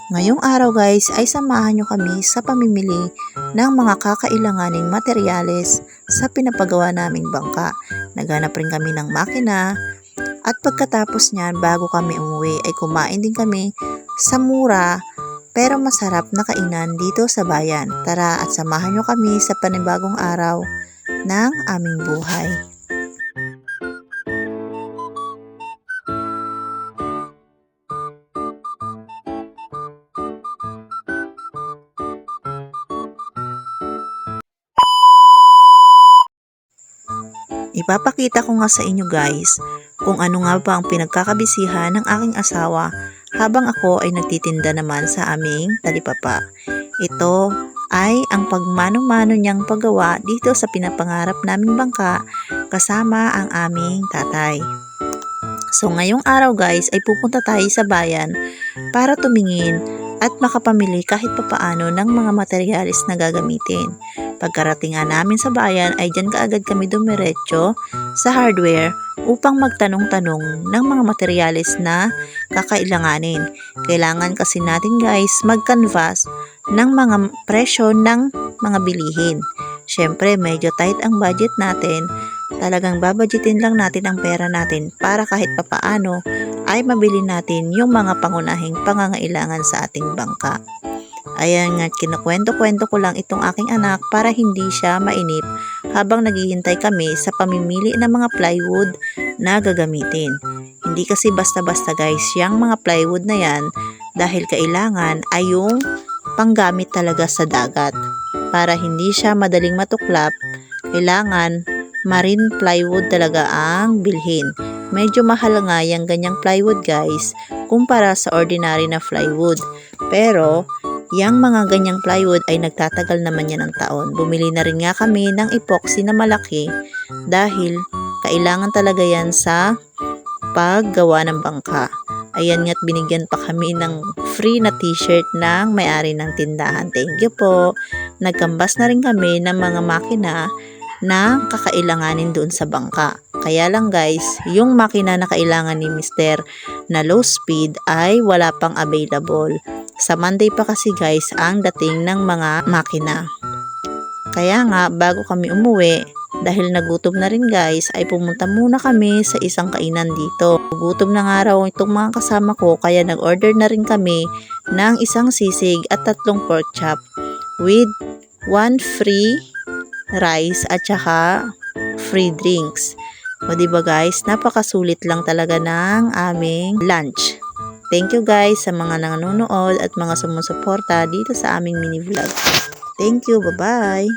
Ngayong araw guys ay samahan nyo kami sa pamimili ng mga kakailanganing materyales sa pinapagawa naming bangka. Naghanap rin kami ng makina at pagkatapos niyan bago kami umuwi ay kumain din kami sa mura pero masarap na kainan dito sa bayan. Tara at samahan nyo kami sa panibagong araw ng aming buhay. Ipapakita ko nga sa inyo guys kung ano nga ba ang pinagkakabisihan ng aking asawa habang ako ay nagtitinda naman sa aming talipapa. Ito ay ang pagmano-mano niyang paggawa dito sa pinapangarap naming bangka kasama ang aming tatay. So ngayong araw guys ay pupunta tayo sa bayan para tumingin at makapamili kahit papaano ng mga materyales na gagamitin. Pagkarating nga namin sa bayan ay dyan kaagad kami dumiretso sa hardware upang magtanong-tanong ng mga materyales na kakailanganin. Kailangan kasi natin guys mag-canvas ng mga presyo ng mga bilihin. Syempre medyo tight ang budget natin. Talagang babudgetin lang natin ang pera natin para kahit papaano ay mabili natin yung mga pangunahing pangangailangan sa ating bangka. Ayan nga, kinukwento-kwento ko lang itong aking anak para hindi siya mainip habang naghihintay kami sa pamimili ng mga plywood na gagamitin. Hindi kasi basta-basta guys, yung mga plywood na yan dahil kailangan ay yung panggamit talaga sa dagat. Para hindi siya madaling matuklap, kailangan marine plywood talaga ang bilhin. Medyo mahal nga yung ganyang plywood guys kumpara sa ordinary na plywood. Pero yang mga ganyang plywood ay nagtatagal naman yan ng taon. Bumili na rin nga kami ng epoxy na malaki dahil kailangan talaga yan sa paggawa ng bangka. Ayan nga't binigyan pa kami ng free na t-shirt ng may-ari ng tindahan. Thank you po. Nagkambas na rin kami ng mga makina na kakailanganin doon sa bangka. Kaya lang guys, yung makina na kailangan ni Mr. na low speed ay wala pang available. Sa Monday pa kasi guys ang dating ng mga makina. Kaya nga bago kami umuwi, dahil nagutom na rin guys, ay pumunta muna kami sa isang kainan dito. Gutom na nga raw itong mga kasama ko kaya nag-order na rin kami ng isang sisig at 3 pork chop with 1 free rice at saka free drinks. O diba guys, napakasulit lang talaga ng aming lunch. Thank you guys sa mga nanonood at mga sumusuporta dito sa aming mini vlog. Thank you, bye-bye!